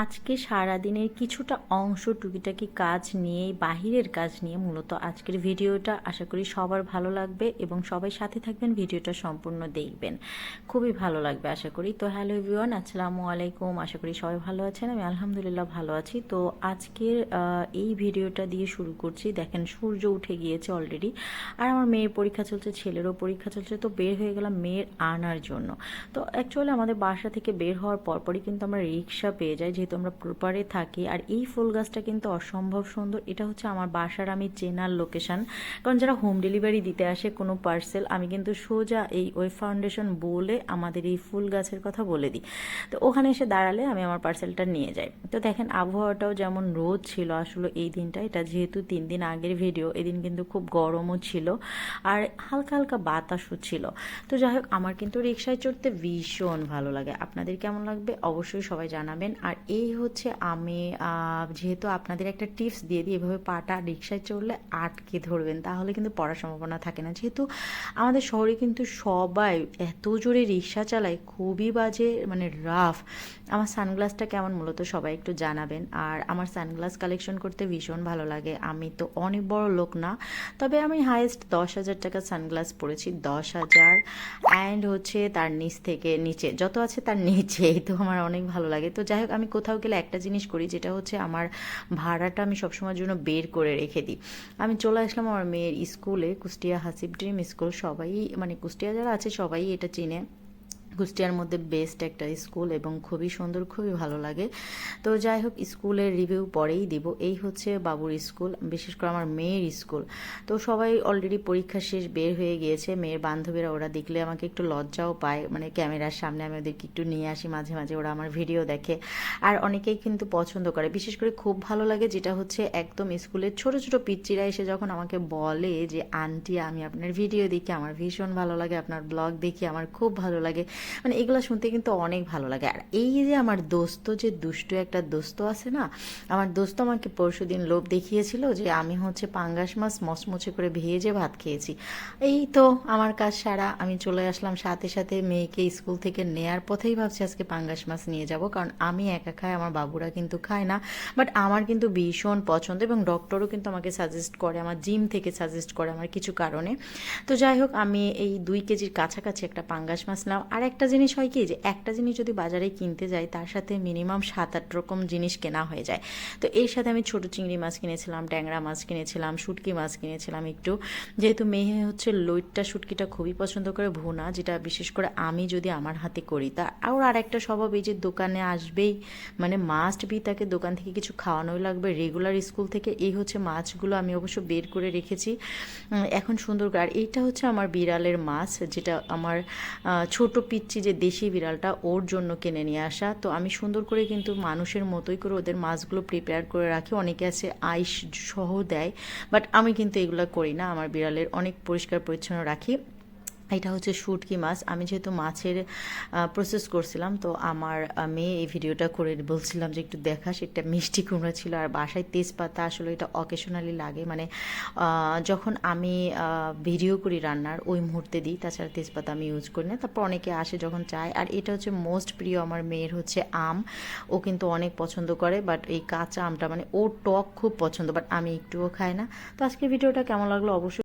আজকে সারাদিনের কিছুটা অংশ টুকিটাকি কাজ নিয়ে বাহিরের কাজ নিয়ে মূলত আজকের ভিডিওটা আশা করি সবার ভালো লাগবে এবং সবাই সাথে থাকবেন, ভিডিওটা সম্পূর্ণ দেখবেন, খুবই ভালো লাগবে আশা করি। তো হ্যালো এভরিওয়ান, আসসালামু আলাইকুম। আশা করি সবাই ভালো আছেন, আমি আলহামদুলিল্লাহ ভালো আছি। তো আজকের এই ভিডিওটা দিয়ে শুরু করছি। দেখেন সূর্য উঠে গিয়েছে অলরেডি, আর আমার মেয়ের পরীক্ষা চলছে, ছেলেরও পরীক্ষা চলছে। তো বের হয়ে গেলাম মেয়ের আনার জন্য। তো অ্যাকচুয়ালি আমাদের বাসা থেকে বের হওয়ার পরপরই কিন্তু আমরা রিক্সা পেয়ে যাই, যেহেতু আমরা প্রপারে থাকি। আর এই ফুল গাছটা কিন্তু অসম্ভব সুন্দর। এটা হচ্ছে আমার বাসার আমি চেনার লোকেশন, কারণ যারা হোম ডেলিভারি দিতে আসে কোনো পার্সেল, আমি কিন্তু সোজা এই ওয়েব ফাউন্ডেশন বলে আমাদের এই ফুল গাছের কথা বলে দিই। তো ওখানে এসে দাঁড়ালে আমি আমার পার্সেলটা নিয়ে যাই। তো দেখেন আবহাওয়াটাও যেমন রোদ ছিল আসলে এই দিনটা, এটা যেহেতু 3 দিন আগের ভিডিও, এদিন কিন্তু খুব গরমও ছিল আর হালকা হালকা বাতাসও ছিল। তো যাই হোক, আমার কিন্তু রিক্সায় চড়তে ভীষণ ভালো লাগে। আপনাদের কেমন লাগবে অবশ্যই সবাই জানাবেন। আর এই হচ্ছে আমি যেহেতু আপনাদের একটা টিপস দিয়ে দিই, এভাবে পাটা রিক্সায় চড়লে আটকে ধরবেন, তাহলে কিন্তু পড়ার সম্ভাবনা থাকে না। যেহেতু আমাদের শহরে কিন্তু সবাই এত জোরে রিক্সা চালায়, খুবই বাজে, মানে রাফ। আমার সানগ্লাসটা কেমন মূলত সবাই একটু জানাবেন। আর আমার সানগ্লাস কালেকশন করতে ভীষণ ভালো লাগে। আমি তো অনেক বড় লোক না, তবে আমি হাইয়েস্ট 10,000 টাকা সানগ্লাস পরেছি। 10,000 অ্যান্ড হচ্ছে তার নিচ থেকে নিচে যত আছে তার নিচেই, তো আমার অনেক ভালো লাগে। তো যাই হোক, আমি কোথাও গেলে একটা জিনিস করি, যেটা হচ্ছে আমার ভাড়াটা আমি সবসময়ের জন্য বের করে রেখে দিই। আমি চলে আসলাম আমার মেয়ের স্কুলে, কুষ্টিয়া হাসিব ড্রিম স্কুল। সবাই মানে কুষ্টিয়া যারা আছে সবাই এটা চিনে। কুষ্টিয়ার মধ্যে বেস্ট একটা স্কুল এবং খুবই সুন্দর, খুবই ভালো লাগে। তো যাই হোক, স্কুলের রিভিউ পরেই দিব। এই হচ্ছে বাবুর স্কুল, বিশেষ করে আমার মেয়ের স্কুল। তো সবাই অলরেডি পরীক্ষা শেষ বের হয়ে গিয়েছে। মেয়ের বান্ধবীরা ওরা দেখলে আমাকে একটু লজ্জাও পায়, মানে ক্যামেরার সামনে আমি ওদেরকে একটু নিয়ে আসি মাঝে মাঝে, ওরা আমার ভিডিও দেখে। আর অনেকেই কিন্তু পছন্দ করে, বিশেষ করে খুব ভালো লাগে যেটা হচ্ছে একদম স্কুলের ছোট ছোট পিচ্চিরা এসে যখন আমাকে বলে যে আন্টি আমি আপনার ভিডিও দেখি, আমার ভীষণ ভালো লাগে, আপনার ব্লগ দেখি আমার খুব ভালো লাগে, মানে এগুলো শুনতে কিন্তু অনেক ভালো লাগে। আর এই যে আমার দোস্ত, যে দুষ্টু একটা দোস্ত আছে না, আমার দোস্ত আমাকে পরশুদিন লোভ দেখিয়েছিল যে আমি হচ্ছে পাঙ্গাস মাছ মচমচে করে ভেজে ভাত খেয়েছি। এই তো আমার কাজ সারা, আমি চলে আসলাম সাথে সাথে মেয়েকে স্কুল থেকে নেয়ার পথেই ভাবছি আজকে পাঙ্গাস মাছ নিয়ে যাব, কারণ আমি একা খাই, আমার বাবুরা কিন্তু খায় না। বাট আমার কিন্তু ভীষণ পছন্দ এবং ডক্টরও কিন্তু আমাকে সাজেস্ট করে, আমার জিম থেকে সাজেস্ট করে আমার কিছু কারণে। তো যাই হোক, আমি এই 2 কেজির কাছাকাছি একটা পাঙ্গাস মাছ নাও। আর একটা জিনিস হয় কি, যে একটা জিনিস যদি বাজারে কিনতে যাই তার সাথে মিনিমাম 7-8 রকম জিনিস কেনা হয়ে যায়। তো এর সাথে আমি ছোট চিংড়ি মাছ কিনেছিলাম, ট্যাংরা মাছ কিনেছিলাম, শুটকি মাছ কিনেছিলাম একটু। যেহেতু মেয়ে হচ্ছে লইট্টা শুটকিটা খুবই পছন্দ করে, ভুনা, যেটা বিশেষ করে আমি যদি আমার হাতে করি। তা আর একটা স্বভাব, এই যে দোকানে আসবেই, মানে মাস্ট বি তাকে দোকান থেকে কিছু খাওয়ানোই লাগবে রেগুলার স্কুল থেকে। এই হচ্ছে মাছগুলো আমি অবশ্য বের করে রেখেছি এখন সুন্দর করে। আর এইটা হচ্ছে আমার বিড়ালের মাছ, যেটা আমার ছোট পিচ্চি যে দেশি বিড়ালটা, ওর জন্য কিনে নিয়ে আসা। তো আমি সুন্দর করে কিন্তু মানুষের মতোই করে ওদের মাছগুলো প্রিপেয়ার করে রাখি। অনেকে আছে আইস সহ দেয়, বাট আমি কিন্তু এগুলো করি না, আমার বিড়ালের অনেক পরিষ্কার পরিচ্ছন্ন রাখি। এটা হচ্ছে শুটকি মাছ। আমি যেহেতু মাছের প্রসেস করছিলাম, তো আমার মেয়ে এই ভিডিওটা করে বলছিলাম যে একটু দেখা, সেটা মিষ্টি কুমড়া ছিল। আর বাসায় তেজপাতা আসলে এটা অকেশনালি লাগে, মানে যখন আমি ভিডিও করি রান্নার ওই মুহূর্তে দিই, তাছাড়া তেজপাতা আমি ইউজ করি না। তারপর অনেকে আসে যখন চায়। আর এটা হচ্ছে মোস্ট প্রিয় আমার মেয়ের হচ্ছে আম, ও কিন্তু অনেক পছন্দ করে। বাট এই কাঁচা আমটা, মানে ওর টক খুব পছন্দ, বাট আমি একটুও খাই না। তো আজকের ভিডিওটা কেমন লাগলো অবশ্যই